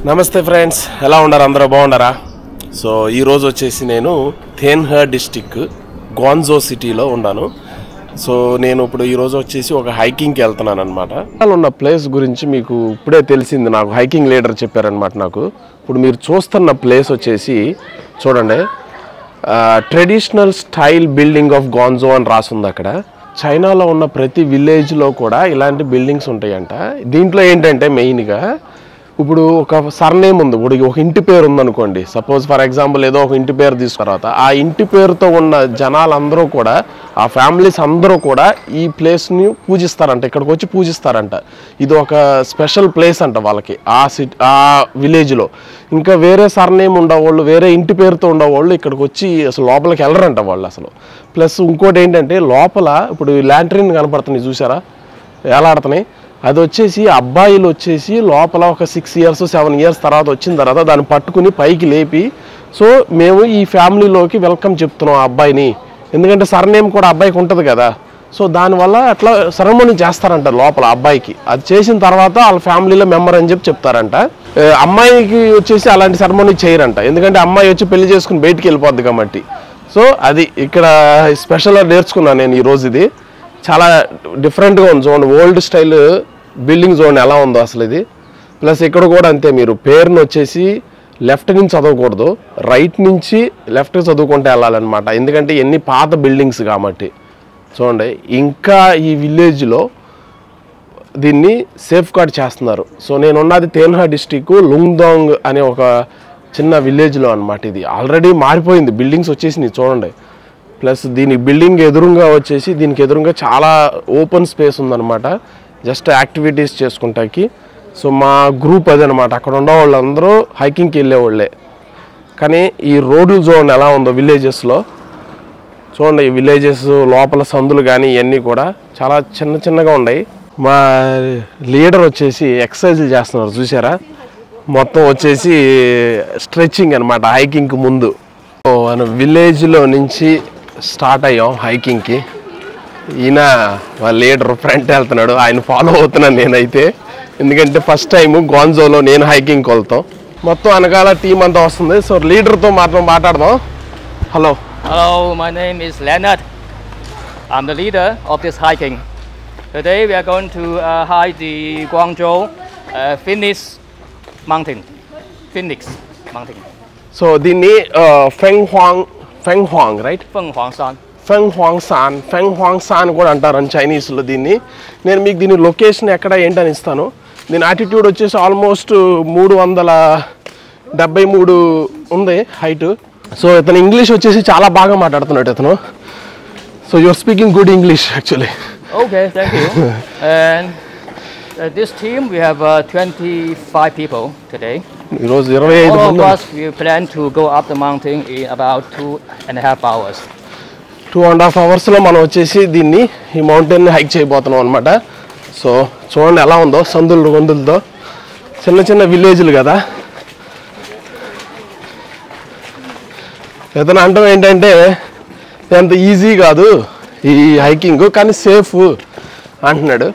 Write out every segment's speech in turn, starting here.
నమస్తే ఫ్రెండ్స్, ఎలా ఉన్నారు? అందరూ బాగున్నారా? సో ఈరోజు వచ్చేసి నేను థేన్హే డిస్టిక్ గ్వాంజో సిటీలో ఉన్నాను. సో నేను ఇప్పుడు ఈరోజు వచ్చేసి ఒక హైకింగ్కి వెళ్తున్నాను అనమాట. ఉన్న ప్లేస్ గురించి మీకు ఇప్పుడే తెలిసింది, నాకు హైకింగ్ లీడర్ చెప్పారనమాట. నాకు ఇప్పుడు మీరు చూస్తున్న ప్లేస్ వచ్చేసి చూడండి, ట్రెడిషనల్ స్టైల్ బిల్డింగ్ ఆఫ్ గ్వాంజో అని రాసింది అక్కడ. చైనాలో ఉన్న ప్రతి విలేజ్లో కూడా ఇలాంటి బిల్డింగ్స్ ఉంటాయంట. దీంట్లో ఏంటంటే మెయిన్గా ఇప్పుడు ఒక సర్నేమ్ ఉంది, ఇప్పుడు ఒక ఇంటి పేరు ఉందనుకోండి. సపోజ్ ఫర్ ఎగ్జాంపుల్ ఏదో ఒక ఇంటి పేరు తీసుకున్న తర్వాత ఆ ఇంటి పేరుతో ఉన్న జనాలందరూ కూడా, ఆ ఫ్యామిలీస్ అందరూ కూడా ఈ ప్లేస్ని పూజిస్తారంట, ఇక్కడికి వచ్చి పూజిస్తారంట. ఇది ఒక స్పెషల్ ప్లేస్ అంట వాళ్ళకి ఆ విలేజ్లో. ఇంకా వేరే సర్నేమ్ ఉండేవాళ్ళు, వేరే ఇంటి పేరుతో ఉండేవాళ్ళు ఇక్కడికి వచ్చి అసలు లోపలికి వెళ్ళరంట వాళ్ళు అసలు. ప్లస్ ఇంకోటి ఏంటంటే లోపల ఇప్పుడు ల్యాంట్రిన్ కనపడుతున్నాయి చూసారా, వేలాడుతున్నాయి. అది వచ్చేసి అబ్బాయిలు వచ్చేసి లోపల ఒక 6 years 7 years తర్వాత వచ్చిన తర్వాత దాన్ని పట్టుకుని పైకి లేపి, సో మేము ఈ ఫ్యామిలీలోకి వెల్కమ్ చెప్తున్నాం ఆ అబ్బాయిని, ఎందుకంటే సర్నేమ్ కూడా అబ్బాయికి ఉంటుంది కదా. సో దానివల్ల అట్లా సెరమోనీ చేస్తారంట లోపల అబ్బాయికి. అది చేసిన తర్వాత వాళ్ళ ఫ్యామిలీలో మెంబర్ అని చెప్తారంట. అమ్మాయికి వచ్చేసి అలాంటి సెరమోనీ చేయరంట, ఎందుకంటే అమ్మాయి వచ్చి పెళ్లి చేసుకుని బయటికి వెళ్ళిపోద్ది కాబట్టి. సో అది ఇక్కడ స్పెషల్గా నేర్చుకున్నాను నేను ఈరోజు. ఇది చాలా డిఫరెంట్గా ఉంది చూడండి, ఓల్డ్ స్టైల్ బిల్డింగ్ చూడండి ఎలా ఉందో అసలు ఇది. ప్లస్ ఇక్కడ కూడా అంతే, మీరు పేరుని వచ్చేసి లెఫ్ట్ నుంచి చదవకూడదు, రైట్ నుంచి లెఫ్ట్కి చదువుకుంటే వెళ్ళాలన్నమాట, ఎందుకంటే ఎన్ని పాత బిల్డింగ్స్ కాబట్టి. చూడండి, ఇంకా ఈ విలేజ్లో దీన్ని సేఫ్ గార్డ్ చేస్తున్నారు. సో నేనున్నది థేన్హే డిస్టిక్ లుంగ్దాంగ్ అనే ఒక చిన్న విలేజ్లో అనమాట. ఇది ఆల్రెడీ మారిపోయింది, బిల్డింగ్స్ వచ్చేసినాయి చూడండి. ప్లస్ దీని బిల్డింగ్ ఎదురుగా వచ్చేసి దీనికి ఎదురుగా చాలా ఓపెన్ స్పేస్ ఉందన్నమాట, జస్ట్ యాక్టివిటీస్ చేసుకుంటాకి. సో మా గ్రూప్ అదనమాట, అక్కడ ఉన్న వాళ్ళందరూ హైకింగ్కి వెళ్ళేవాళ్ళే. కానీ ఈ రోడ్లు చూడండి ఎలా ఉందో విలేజెస్లో. చూడండి ఈ విలేజెస్ లోపల సందులు కానీ ఇవన్నీ కూడా చాలా చిన్న చిన్నగా ఉన్నాయి. మా లీడర్ వచ్చేసి ఎక్సర్సైజులు చేస్తున్నారు చూసారా, మొత్తం వచ్చేసి స్ట్రెచ్చింగ్ అనమాట హైకింగ్కి ముందు. సో మనం విలేజ్లో నుంచి స్టార్ట్ అయ్యాం హైకింగ్కి. ఈయన వాళ్ళ లీడర్ ఫ్రంట్ వెళ్తున్నాడు, ఆయన ఫాలో అవుతున్నాను నేనైతే, ఎందుకంటే ఫస్ట్ టైం గ్వాంజోలో నేను హైకింగ్కి వెళ్తాం. మొత్తం అనగాల టీం అంతా వస్తుంది. సో లీడర్తో మాట్లాడదాం. Hello. Hello, my name is Leonard. I'm the leader of this hiking. Today we are going to hike the Guangzhou Phoenix Mountain. So దీన్ని ఫెంగ్హువాంగ్ రైట్, ఫెంగ్హువాంగ్ సాన్ కూడా అంటారు చైనీస్లో దీన్ని. నేను మీకు దీని లొకేషన్ ఎక్కడ ఏంటని ఇస్తాను. దీని ఆటిట్యూడ్ వచ్చేసి ఆల్మోస్ట్ 373 ఉంది హైట్. సో ఇతను ఇంగ్లీష్ వచ్చేసి చాలా బాగా మాట్లాడుతున్నాడు ఇతను. So you're speaking good English actually. Okay, thank you. And this team we have 25 people today. ఈరోజు 25 All of us we plan to go up the mountain in about 2.5 hours. 2.5 hours మనం వచ్చేసి దీన్ని ఈ మౌంటైన్ హైక్ చేయబోతున్నాం అనమాట. So చూడండి ఎలా ఉందో, సందులు గొంతులతో చిన్న చిన్న విలేజ్లు కదా. ఇతను అంటాం ఏంటంటే ఎంత ఈజీ కాదు ఈ హైకింగ్, కానీ సేఫ్ అంటున్నాడు.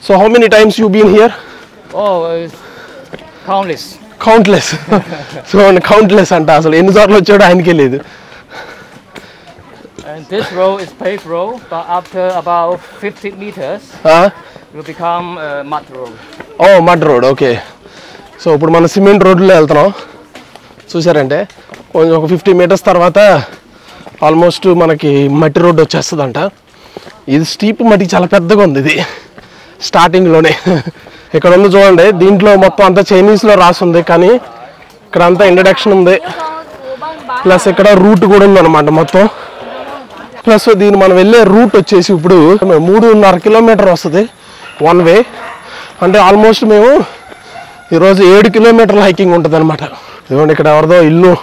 So how many times you been here? Countless. So countless అంట, అసలు ఎన్నిసార్లు వచ్చాడో ఆయనకే లేదు. And this road is paved road, but after about 50 meters, it will become mud road. Oh, mud road, okay. So ఇప్పుడు మనం cement రోడ్లో వెళ్తున్నాం చూసారంటే. కొంచెం ఒక 50 meters తర్వాత ఆల్మోస్ట్ మనకి మట్టి రోడ్డు వచ్చేస్తుందంట. ఇది స్టీప్ మట్టి చాలా పెద్దగా ఉంది ఇది స్టార్టింగ్లోనే. ఇక్కడ ఉంది చూడండి, దీంట్లో మొత్తం అంతా చైనీస్లో రాసింది, కానీ ఇక్కడ అంతా ఇంట్రడక్షన్ ఉంది. ప్లస్ ఇక్కడ రూట్ కూడా ఉందన్నమాట మొత్తం. ప్లస్ దీన్ని మనం వెళ్ళే రూట్ వచ్చేసి ఇప్పుడు 3.5 kilometer వస్తుంది వన్ వే. అంటే ఆల్మోస్ట్ మేము ఈరోజు 7 kilometers హైకింగ్ ఉంటుంది అనమాట. ఇదిగోండి ఇక్కడ ఎవరిదో ఇల్లు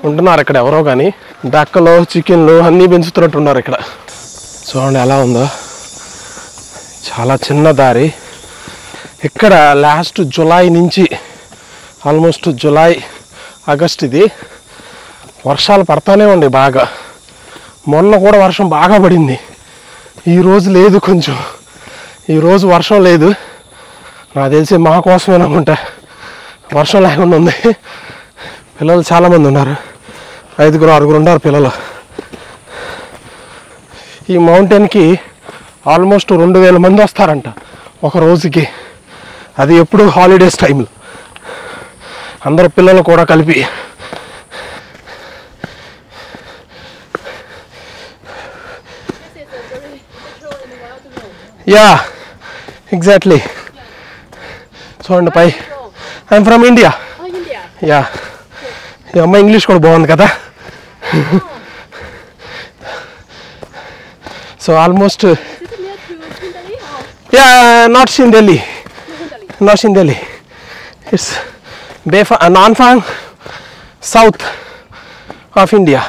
ఉంటున్నారు ఇక్కడ ఎవరో, కానీ డక్కలు చికెన్లు అన్నీ పెంచుతున్నట్టున్నారు ఇక్కడ. చూడండి ఎలా ఉందో, చాలా చిన్న దారి. ఇక్కడ లాస్ట్ జూలై నుంచి ఆల్మోస్ట్ జూలై ఆగస్ట్ ఇది వర్షాలు పడతానే ఉండే బాగా. మొన్న కూడా వర్షం బాగా పడింది, ఈరోజు లేదు, కొంచెం ఈరోజు వర్షం లేదు. నాకు తెలిసి మా కోసమే అనుకుంటా వర్షం లేకుండా ఉంది. పిల్లలు చాలామంది ఉన్నారు, 5-6 ఉన్నారు పిల్లలు. ఈ మౌంటైన్కి ఆల్మోస్ట్ 2000 మంది వస్తారంట ఒక రోజుకి. అది ఎప్పుడు హాలిడేస్ టైంలో అందరు పిల్లలు కూడా కలిపి. Ya exactly. చూడండి పై. I'm from India. యా, ఈ అమ్మాయి ఇంగ్లీష్ కూడా బాగుంది కదా. So almost ya not in Delhi, not in Delhi. It's నాన్ఫాంగ్, సౌత్ ఆఫ్ ఇండియా.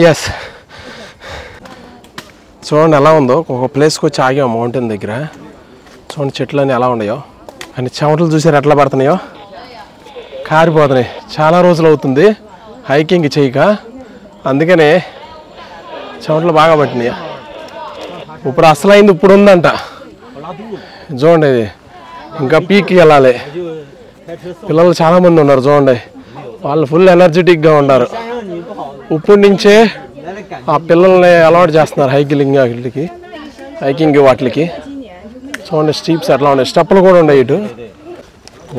ఎస్. చూడండి ఎలా ఉందో. ఒక ప్లేస్కి వచ్చి ఆగాం మౌంటైన్ దగ్గర. చూడండి చెట్లన్నీ ఎలా ఉన్నాయో, కానీ చెమటలు చూసారు ఎట్లా పడుతున్నాయో, కారిపోతున్నాయి. చాలా రోజులు అవుతుంది హైకింగ్ చేయక, అందుకనే చెమటలు బాగా పట్టినాయి. ఇప్పుడు అసలైంది ఇప్పుడు ఉందంట. చూడండి ఇది ఇంకా పీక్కి వెళ్ళాలి. పిల్లలు చాలామంది ఉన్నారు చూడండి, వాళ్ళు ఫుల్ ఎనర్జెటిక్గా ఉన్నారు. ఇప్పుడు నుంచే ఆ పిల్లల్ని అలవాటు చేస్తున్నారు హైకింగ్ వాటికి. చూడండి స్టీప్స్ ఎట్లా ఉన్నాయి, స్టెప్పులు కూడా ఉన్నాయి ఇటు.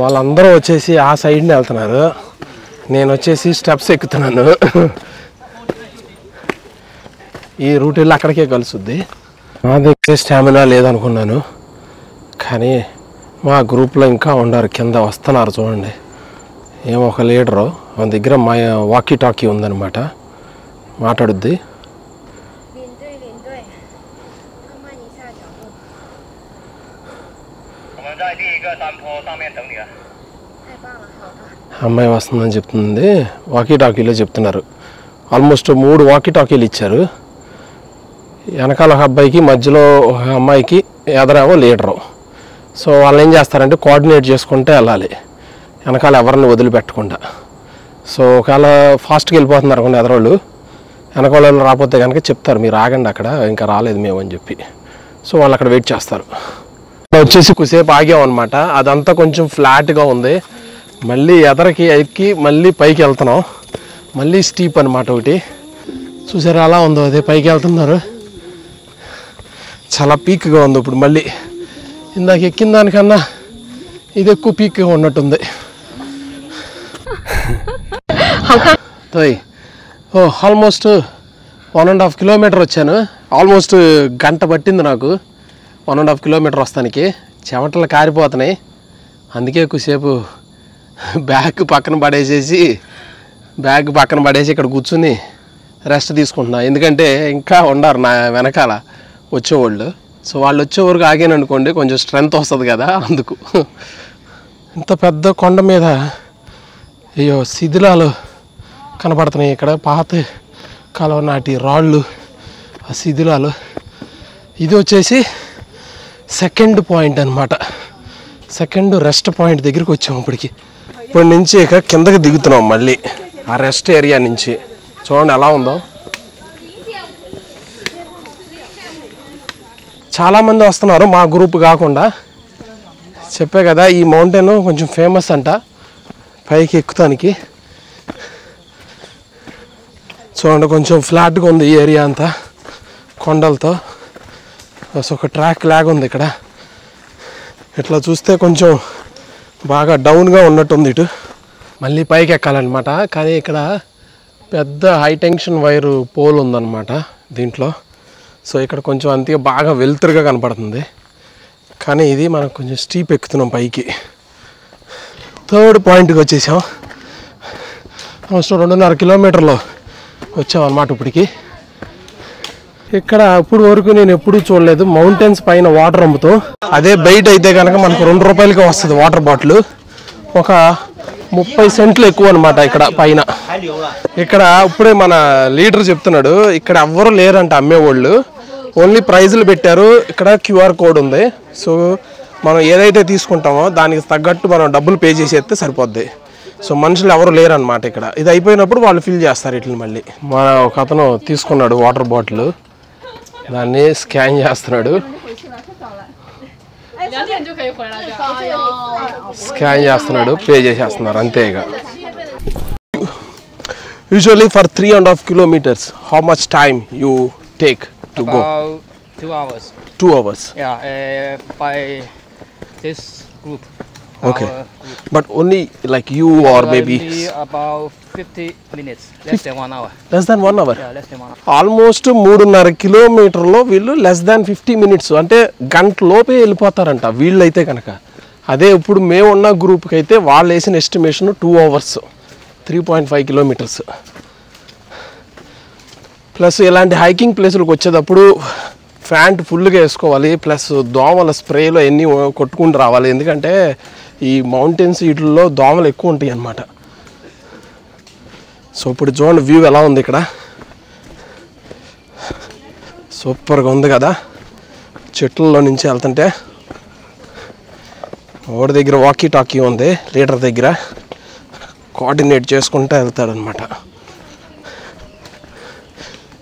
వాళ్ళందరూ వచ్చేసి ఆ సైడ్ని వెళ్తున్నారు, నేను వచ్చేసి స్టెప్స్ ఎక్కుతున్నాను. ఈ రూట్ వెళ్ళి అక్కడికే కలుస్తుంది. నా దగ్గర స్టామినా లేదనుకున్నాను, కానీ మా గ్రూప్లో ఇంకా ఉన్నారు, కింద వస్తున్నారు. చూడండి ఏమో ఒక లీడరు, మన దగ్గర మా వాకీ టాకీ ఉందన్నమాట, మాట్లాడుద్ది. అమ్మాయి వస్తుందని చెప్తుంది. వాకీ టాకీలో చెప్తున్నారు. ఆల్మోస్ట్ 3 వాకీ టాకీలు ఇచ్చారు. వెనకాల ఒక అబ్బాయికి, మధ్యలో ఒక అమ్మాయికి, ఎదరేమో లీడరు. సో వాళ్ళు ఏం చేస్తారంటే కోఆర్డినేట్ చేసుకుంటే వెళ్ళాలి, వెనకాల ఎవరిని వదిలిపెట్టకుండా. సో ఒకవేళ ఫాస్ట్గా వెళ్ళిపోతున్నారు అనుకోండి ఎదరోళ్ళు, వెనకాల రాకపోతే కనుక చెప్తారు మీరు ఆగండి అక్కడ, ఇంకా రాలేదు మేము అని చెప్పి. సో వాళ్ళు అక్కడ వెయిట్ చేస్తారు. వచ్చేసి కొద్దిసేపు ఆగామన్నమాట. అదంతా కొంచెం ఫ్లాట్గా ఉంది. మళ్ళీ ఎదరికి ఎక్కి మళ్ళీ పైకి వెళ్తున్నాం. మళ్ళీ స్టీప్ అనమాట ఒకటి. చూసారా అలా ఉందో, అదే పైకి వెళ్తున్నారు. చాలా పీక్గా ఉంది ఇప్పుడు. మళ్ళీ ఇందాక ఎక్కిన దానికన్నా ఇది ఎక్కువ పీక్గా ఉన్నట్టుంది. ఆల్మోస్ట్ 1.5 కిలోమీటర్ వచ్చాను. ఆల్మోస్ట్ గంట పట్టింది నాకు 1.5 కిలోమీటర్ వస్తానికి. చెమటలు కారిపోతున్నాయి. అందుకే ఎక్కువసేపు బ్యాగ్ పక్కన పడేసి ఇక్కడ కూర్చుని రెస్ట్ తీసుకుంటున్నా. ఎందుకంటే ఇంకా ఉన్నారు నా వెనకాల వచ్చేవాళ్ళు. సో వాళ్ళు వచ్చే వరకు ఆగాను అనుకోండి, కొంచెం స్ట్రెంత్ వస్తుంది కదా, అందుకు. ఇంత పెద్ద కొండ మీద అయ్యో శిథిలాలు కనపడుతున్నాయి. ఇక్కడ పాత కాలం నాటి రాళ్ళు, ఆ శిథిలాలు. ఇది వచ్చేసి సెకండ్ పాయింట్ అనమాట. సెకండ్ రెస్ట్ పాయింట్ దగ్గరికి వచ్చాము ఇప్పటికి. ఇప్పటి నుంచి ఇక కిందకి దిగుతున్నాం మళ్ళీ ఆ రెస్ట్ ఏరియా నుంచి. చూడండి ఎలా ఉందో. చాలామంది వస్తున్నారు మా గ్రూప్ కాకుండా. చెప్పే కదా ఈ మౌంటైన్ కొంచెం ఫేమస్ అంట పైకి ఎక్కుతానికి. చూడండి కొంచెం ఫ్లాట్గా ఉంది ఈ ఏరియా అంతా కొండలతో. ఒక ట్రాక్ లాగా ఉంది ఇక్కడ. ఇట్లా చూస్తే కొంచెం బాగా డౌన్గా ఉన్నట్టుంది ఇటు. మళ్ళీ పైకి ఎక్కాలన్నమాట. కానీ ఇక్కడ పెద్ద హై టెన్షన్ వైరు పోల్ ఉందన్నమాట దీంట్లో. సో ఇక్కడ కొంచెం అంతే బాగా వెలుతురుగా కనపడుతుంది. కానీ ఇది మనం కొంచెం స్టీప్ ఎక్కుతున్నాం పైకి. థర్డ్ పాయింట్కి వచ్చేసాం. ఆల్మోస్ట్ 2.5 కిలోమీటర్లో వచ్చాం అన్నమాట ఇప్పటికి. ఇక్కడ ఇప్పుడు వరకు నేను ఎప్పుడూ చూడలేదు మౌంటైన్స్ పైన వాటర్ అమ్ముతాం. అదే బయట అయితే కనుక మనకు 2 రూపాయలకి వస్తుంది వాటర్ బాటిల్. ఒక 30 సెంట్లు ఎక్కువ అనమాట ఇక్కడ పైన. ఇక్కడ ఇప్పుడే మన లీడర్ చెప్తున్నాడు ఇక్కడ ఎవ్వరు లేరంట అమ్మేవాళ్ళు, ఓన్లీ ప్రైజులు పెట్టారు. ఇక్కడ క్యూఆర్ కోడ్ ఉంది. సో మనం ఏదైతే తీసుకుంటామో దానికి తగ్గట్టు మనం డబ్బులు పే చేసేస్తే సరిపోద్ది. సో మనుషులు ఎవరు లేరనమాట ఇక్కడ. ఇది అయిపోయినప్పుడు వాళ్ళు ఫిల్ చేస్తారు ఇట్లా. మళ్ళీ మన ఒక అతను తీసుకున్నాడు వాటర్ బాటిల్, దాన్ని స్కాన్ చేస్తున్నాడు. 2点就可以回来的。加油！ స్కాన్ చేస్తున్నాడు, పే చేసేస్తున్నారు అంతే ఇక. Usually for 3.5 kilometers, how much time you take to go? About 2 hours. 2 hours. Yeah, by this group. Okay. Our group. But only like you or maybe Only about 50 minutes, less than 1 hour. less than 1 hour. Yeah, less than 1 hour. Almost 3.5 కిలోమీటర్లో వీళ్ళు less than 50 minutes అంటే గంట లోపే వెళ్ళిపోతారంట వీళ్ళైతే కనుక. అదే ఇప్పుడు మేము ఉన్న గ్రూప్కి అయితే వాళ్ళు వేసిన ఎస్టిమేషన్ 2 hours, 3.5 kilometers. ప్లస్ ఇలాంటి హైకింగ్ ప్లేసులకు వచ్చేటప్పుడు ఫ్యాంట్ ఫుల్గా వేసుకోవాలి, ప్లస్ దోమల స్ప్రేలో ఎన్ని కొట్టుకుంటూ రావాలి, ఎందుకంటే ఈ మౌంటైన్స్ వీటిల్లో దోమలు ఎక్కువ ఉంటాయి అన్నమాట. సో ఇప్పుడు చూడండి వ్యూ ఎలా ఉంది ఇక్కడ, సూపర్గా ఉంది కదా. చెట్లలో నుంచి వెళ్తుంటే ఓడి దగ్గర వాకీ టాకీ ఉంది, లీడర్ దగ్గర కోఆర్డినేట్ చేసుకుంటూ వెళ్తాడనమాట.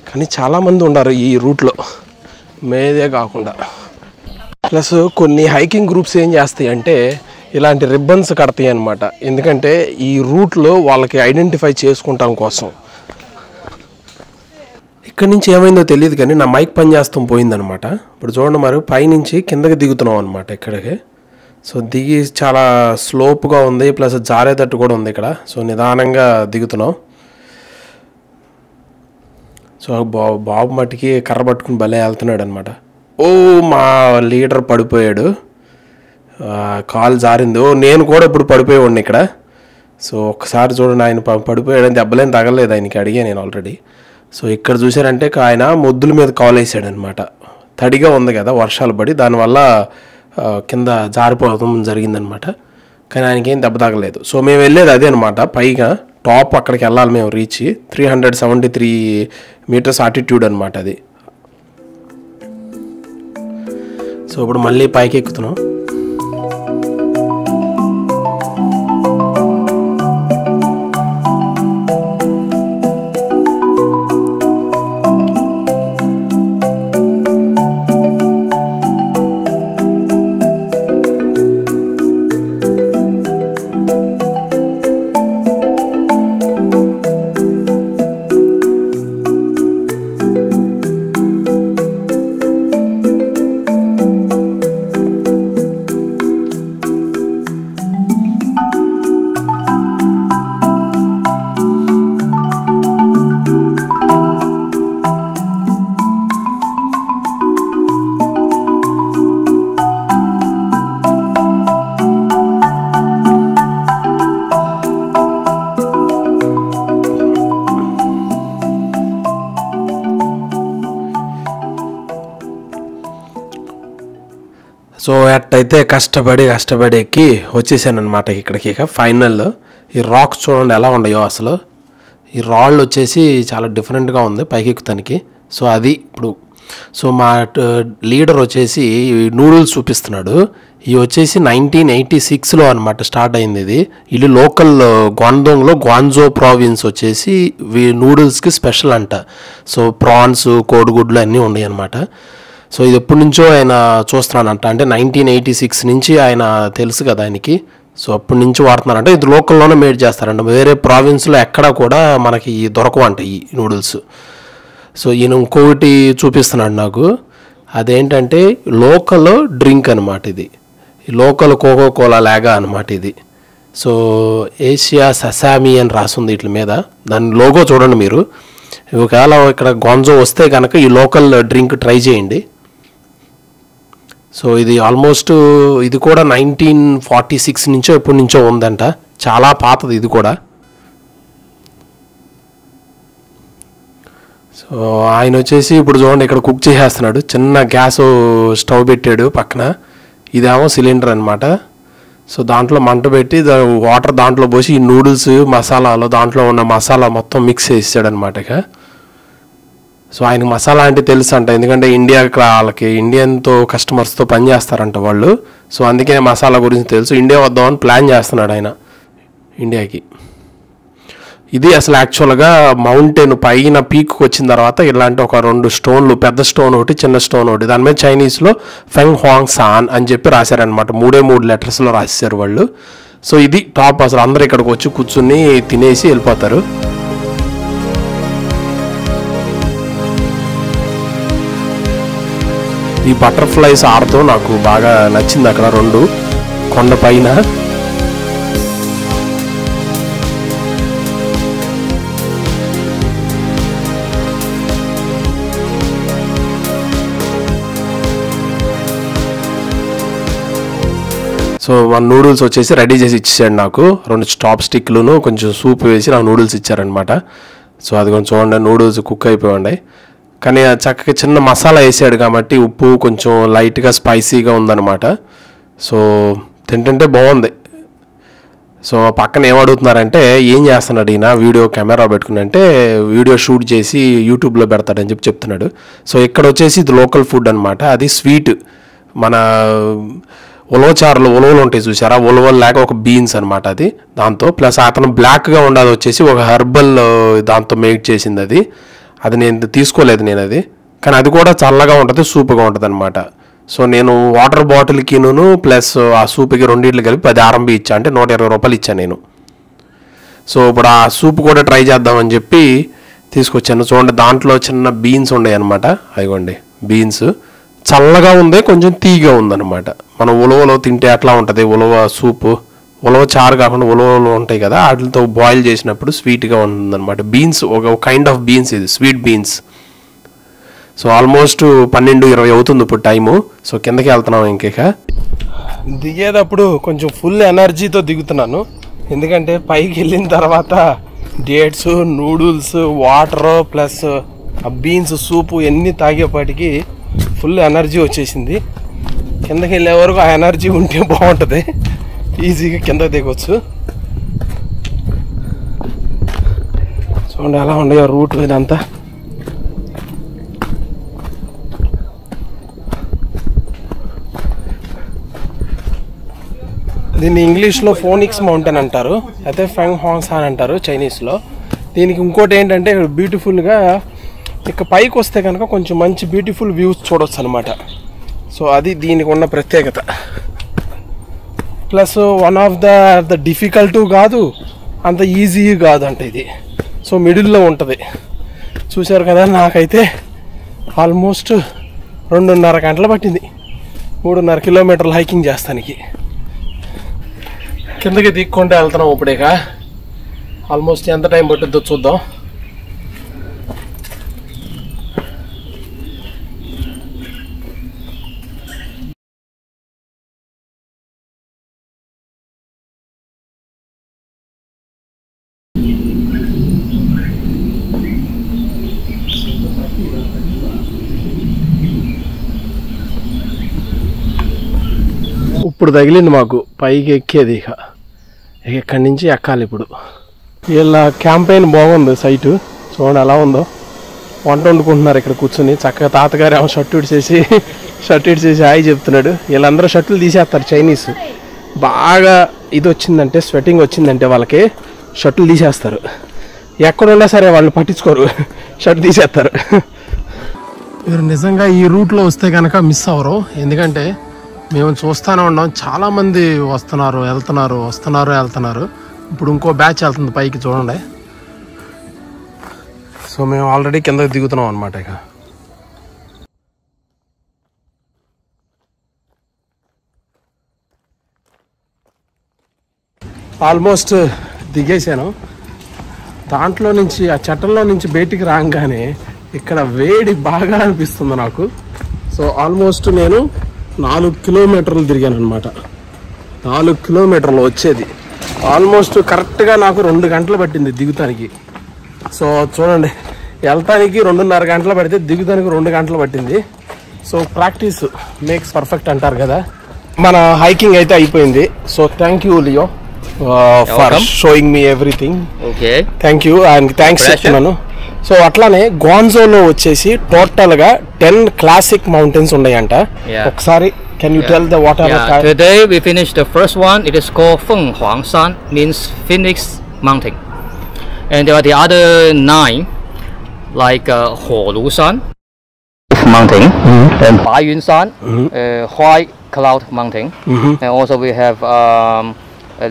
కానీ చాలామంది ఉన్నారు ఈ రూట్లో, మేదే కాకుండా. ప్లస్ కొన్ని హైకింగ్ గ్రూప్స్ ఏం చేస్తాయి అంటే ఇలాంటి రిబ్బన్స్ కడతాయి అన్నమాట, ఎందుకంటే ఈ రూట్లో వాళ్ళకి ఐడెంటిఫై చేసుకుంటాం కోసం. ఇక్కడి నుంచి ఏమైందో తెలియదు కానీ నా మైక్ పని చేస్తాం పోయిందనమాట. ఇప్పుడు చూడండి మరి పైనుంచి కిందకి దిగుతున్నాం అనమాట ఇక్కడికి. సో దిగి చాలా స్లోప్గా ఉంది, ప్లస్ జారేటట్టు కూడా ఉంది ఇక్కడ. సో నిదానంగా దిగుతున్నాం. సో బాబు మట్టికి కర్ర పట్టుకుని భలే వెళ్తున్నాడు అనమాట. ఓ మా లీడర్ పడిపోయాడు, కాలు జారింది. ఓ నేను కూడా ఇప్పుడు పడిపోయాడు ఇక్కడ. సో ఒక్కసారి చూడండి ఆయన పడిపోయాడు, దెబ్బలేం తగలేదు ఆయనకి, అడిగా నేను ఆల్రెడీ. సో ఇక్కడ చూసారంటే ఆయన మొద్దుల మీద కాలు వేసాడు అనమాట. తడిగా ఉంది కదా వర్షాలు పడి, దానివల్ల కింద జారిపోవడం జరిగిందనమాట. కానీ ఆయనకేం దెబ్బ తగలేదు. సో మేము వెళ్ళేది అదే అనమాట, పైగా టాప్ అక్కడికి వెళ్ళాలి మేము, రీచ్ 373 meters ఆల్టిట్యూడ్ అనమాట అది. సో ఇప్పుడు మళ్ళీ పైకి ఎక్కుతున్నాం. సో అట్టయితే కష్టపడి ఎక్కి వచ్చేసాను అనమాట ఇక్కడికి. ఇక ఫైనల్ ఈ రాక్స్ చూడండి ఎలా ఉన్నాయో అసలు. ఈ రాళ్ళు వచ్చేసి చాలా డిఫరెంట్గా ఉంది పైకి ఎక్కుతానికి. సో అది ఇప్పుడు సో మా లీడర్ వచ్చేసి నూడిల్స్ చూపిస్తున్నాడు. ఇవి వచ్చేసి 1986లో అనమాట స్టార్ట్ అయింది ఇది. ఇది లోకల్ గ్వాండోంగ్లో గ్వాంజో ప్రావిన్స్ వచ్చేసి నూడిల్స్కి స్పెషల్ అంట. సో ప్రాన్స్, కోడిగుడ్లు అన్నీ ఉన్నాయి అనమాట. సో ఇది ఎప్పటి నుంచో ఆయన చూస్తున్నానంట, అంటే 1986 నుంచి ఆయన తెలుసు కదా ఆయనకి. సో అప్పటి నుంచి వాడుతున్నారంట. ఇది లోకల్లోనే మేడ్ చేస్తారంట, వేరే ప్రావిన్స్లో ఎక్కడా కూడా మనకి దొరకవంట ఈ నూడిల్స్. సో ఈయన ఇంకొకటి చూపిస్తున్నాడు నాకు, అదేంటంటే లోకల్ డ్రింక్ అనమాట ఇది, లోకల్ కోకో కోలా లాగా అనమాట ఇది. సో ఏషియా ససామి అని రాసింది వీటి మీద, దాని లోగో చూడండి మీరు. ఒకవేళ ఇక్కడ గొంజో వస్తే కనుక ఈ లోకల్ డ్రింక్ ట్రై చేయండి. సో ఇది ఆల్మోస్ట్ ఇది కూడా 1946 నుంచో ఎప్పటి నుంచో ఉందంట, చాలా పాతది ఇది కూడా. సో ఆయన వచ్చేసి ఇప్పుడు చూడండి ఇక్కడ కుక్ చేసేస్తున్నాడు, చిన్న గ్యాస్ స్టవ్ పెట్టాడు పక్కన, ఇదేమో సిలిండర్ అనమాట. సో దాంట్లో మంట పెట్టి వాటర్ దాంట్లో పోసి ఈ నూడిల్స్ మసాలాలో దాంట్లో ఉన్న మసాలా మొత్తం మిక్స్ చేసాడు అనమాట. ఇక సో ఆయనకు మసాలా అంటే తెలుసు అంట, ఎందుకంటే వాళ్ళకి ఇండియన్తో కస్టమర్స్తో పని చేస్తారంట వాళ్ళు. సో అందుకే మసాలా గురించి తెలుసు. ఇండియా వద్దామని ప్లాన్ చేస్తున్నాడు ఆయన ఇండియాకి. ఇది అసలు యాక్చువల్గా మౌంటైన్ పైన పీక్కి వచ్చిన తర్వాత ఇలాంటి ఒక 2 స్టోన్లు, పెద్ద స్టోన్ ఒకటి, చిన్న స్టోన్ ఒకటి, దాని మీద చైనీస్లో ఫెంగ్ హువాంగ్ సాన్ అని చెప్పి రాశారనమాట. 3 లెటర్స్లో రాశారు వాళ్ళు. సో ఇది టాప్. అసలు అందరూ ఇక్కడికి వచ్చి కూర్చుని తినేసి వెళ్ళిపోతారు. ఈ బటర్ఫ్లైస్ ఆడుతూ నాకు బాగా నచ్చింది అక్కడ 2 కొండ పైన. సో మన నూడిల్స్ వచ్చేసి రెడీ చేసి ఇచ్చేసాడు నాకు. 2 చాప్ స్టిక్లును కొంచెం సూప్ వేసి నాకు నూడిల్స్ ఇచ్చారనమాట. సో అది కొంచెం చూడండి, నూడిల్స్ కుక్ అయిపోయి. కానీ చక్కగా చిన్న మసాలా వేసాడు కాబట్టి ఉప్పు కొంచెం లైట్గా స్పైసీగా ఉందన్నమాట. సో తింటుంటే బాగుంది. సో పక్కన ఏమడుగుతున్నారంటే ఏం చేస్తున్నాడు ఈయన వీడియో కెమెరా పెట్టుకుని అంటే, వీడియో షూట్ చేసి యూట్యూబ్లో పెడతాడని చెప్పి చెప్తున్నాడు. సో ఇక్కడ వచ్చేసి ఇది లోకల్ ఫుడ్ అనమాట. అది స్వీట్, మన ఉలవచారులు ఉలవలు ఉంటాయి చూసారా, ఉలవలు లేక ఒక బీన్స్ అనమాట అది. దాంతో ప్లస్ అతను బ్లాక్గా ఉండదు వచ్చేసి ఒక హెర్బల్ దాంతో మేక్ చేసింది. అది నేను తీసుకోలేదు నేను అది, కానీ అది కూడా చల్లగా ఉంటుంది, సూప్గా ఉంటుంది అనమాట. సో నేను వాటర్ బాటిల్కిను ప్లస్ ఆ సూప్కి 2 కలిపి 10 RMB ఇచ్చా, అంటే 120 రూపాయలు ఇచ్చాను నేను. సో ఇప్పుడు ఆ సూప్ కూడా ట్రై చేద్దామని చెప్పి తీసుకొచ్చాను. చూడండి దాంట్లో చిన్న బీన్స్ ఉన్నాయి అనమాట. అదిగోండి బీన్స్, చల్లగా ఉంది, కొంచెం తీగా ఉందన్నమాట. మనం ఉలవలో తింటే అట్లా ఉంటుంది ఉలవ సూపు. ఉలవ చారు కాకుండా ఉలవలు ఉంటాయి కదా, వాటితో బాయిల్ చేసినప్పుడు స్వీట్గా ఉంటుందన్నమాట. బీన్స్ ఒక కైండ్ ఆఫ్ బీన్స్, ఇది స్వీట్ బీన్స్. సో ఆల్మోస్ట్ 12-20 అవుతుంది ఇప్పుడు టైము. సో కిందకి వెళ్తున్నాం. ఇంకేక దిగేటప్పుడు కొంచెం ఫుల్ ఎనర్జీతో దిగుతున్నాను, ఎందుకంటే పైకి వెళ్ళిన తర్వాత డేట్స్, నూడిల్స్, వాటర్ ప్లస్ ఆ బీన్స్ సూపు ఎన్ని తాగేపాటికి ఫుల్ ఎనర్జీ వచ్చేసింది. కిందకి వెళ్ళే వరకు ఆ ఎనర్జీ ఉంటే బాగుంటుంది, ఈజీగా కింద దిగొచ్చు. చూడండి ఎలా ఉండేయో రూట్ ఇదంతా. దీన్ని ఇంగ్లీష్లో ఫోనిక్స్ మౌంటైన్ అంటారు, అయితే ఫెంగ్ హువాంగ్ సాన్ అంటారు చైనీస్లో. దీనికి ఇంకోటి ఏంటంటే బ్యూటిఫుల్గా ఇక పైకి వస్తే కనుక కొంచెం మంచి బ్యూటిఫుల్ వ్యూస్ చూడవచ్చు అనమాట. సో అది దీనికి ఉన్న ప్రత్యేకత. Plus one of the difficult కాదు, అంత ఈజీ కాదు అంటే ఇది. సో మిడిల్లో ఉంటుంది. చూశారు కదా, నాకైతే ఆల్మోస్ట్ 2.5 గంటలు పట్టింది 3.5 కిలోమీటర్లు హైకింగ్ చేస్తానికి. కిందకి దిక్కుంటే వెళ్తున్నాం ఇప్పుడేక. ఆల్మోస్ట్ ఎంత టైం పట్టుద్దో చూద్దాం. ఇప్పుడు తగిలింది మాకు పైకి ఎక్కేది. ఇక ఇక్కడి నుంచి ఎక్కాలి ఇప్పుడు. వీళ్ళ క్యాంపెయిన్ బాగుంది సైటు, చూడండి ఎలా ఉందో. వంట వండుకుంటున్నారు ఇక్కడ కూర్చొని చక్కగా. తాతగారు ఏమో షర్ట్ ఇడిచేసి హాయ్ చెప్తున్నాడు. వీళ్ళందరూ షర్టులు తీసేస్తారు చైనీస్. బాగా ఇది వచ్చిందంటే, స్వెటింగ్ వచ్చిందంటే వాళ్ళకి షర్టులు తీసేస్తారు. ఎక్కడున్నా సరే వాళ్ళు పట్టించుకోరు, షర్ట్ తీసేస్తారు. మీరు నిజంగా ఈ రూట్లో వస్తే కనుక మిస్ అవ్వరు, ఎందుకంటే మేము చూస్తూనే ఉన్నాం, చాలామంది వెళ్తున్నారు. ఇప్పుడు ఇంకో బ్యాచ్ వెళ్తుంది పైకి చూడండి. సో మేము ఆల్రెడీ కిందకి దిగుతున్నాం అనమాట. ఇక ఆల్మోస్ట్ దిగేసాను. దాంట్లో నుంచి ఆ చట్టంలో నుంచి బయటికి రాగానే ఇక్కడ వేడి బాగా అనిపిస్తుంది నాకు. సో ఆల్మోస్ట్ నేను 4 కిలోమీటర్లు తిరిగాను అనమాట. 4 కిలోమీటర్లు వచ్చేది ఆల్మోస్ట్ కరెక్ట్గా నాకు 2 గంటలు పట్టింది దిగుతానికి. సో చూడండి, వెళ్తానికి 2.5 గంటలు పడితే దిగుతానికి 2 గంటలు పట్టింది. సో ప్రాక్టీస్ మేక్స్ పర్ఫెక్ట్ అంటారు కదా. మన హైకింగ్ అయితే అయిపోయింది. So thank you Leo for showing me everything. Okay, thank you and thanks చెప్తున్నాను. సో అట్లానే గ్వాంజోలో వచ్చేసి టోటల్గా 10 క్లాసిక్ మౌంటైన్స్ ఉన్నాయంట. ఒకసారి can you tell the what are the today we finished the first one. It is called Feng Huang Shan, means Phoenix Mountain. And there are the other 9, like Holushan Mountain, and Baiyunshan, White Cloud Mountain, and also we have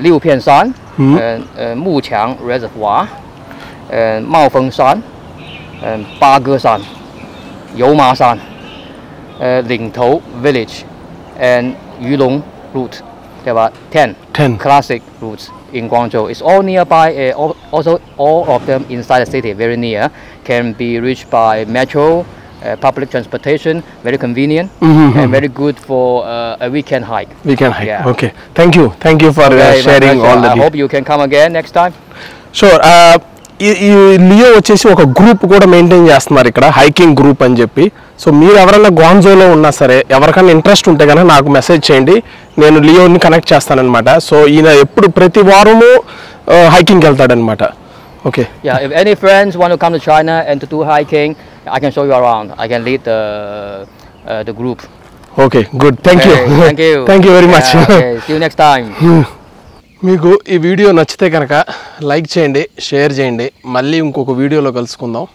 Liupianshan, and Muqiang Reservoir, and Maofengshan, and Bageshan, Youmashan, Lingtou Village, and Yulong Route. There are 10 classic routes in Guangzhou. It's all nearby. Also, all of them inside the city, very near. Can be reached by metro, public transportation. Very convenient and very good for a weekend hike. Weekend hike. Yeah. Okay. Thank you for Okay, my sharing pleasure. all the I hope you can come again next time. Sure. ఈ Leo వచ్చేసి ఒక group కూడా maintain చేస్తున్నారు ఇక్కడ, hiking group అని చెప్పి. So మీరు ఎవరైనా గ్వాంజోలో ఉన్నా సరే, ఎవరికైనా ఇంట్రెస్ట్ ఉంటే కనుక నాకు మెసేజ్ చేయండి, నేను లియోని కనెక్ట్ చేస్తానన్నమాట. సో ఈయన ఎప్పుడు ప్రతి వారము హైకింగ్కి వెళ్తాడనమాట. Okay. Yeah, if any friends want to come to China and to do hiking, I can show you around. I can lead the group. Okay, good. Thank you. Okay, thank you. Thank you very much. Yeah, okay, see you next time. మీకు ఈ video నచ్చితే కనుక like చేయండి, share చేయండి. మళ్ళీ ఇంకొక వీడియోలో కలుసుకుందాం.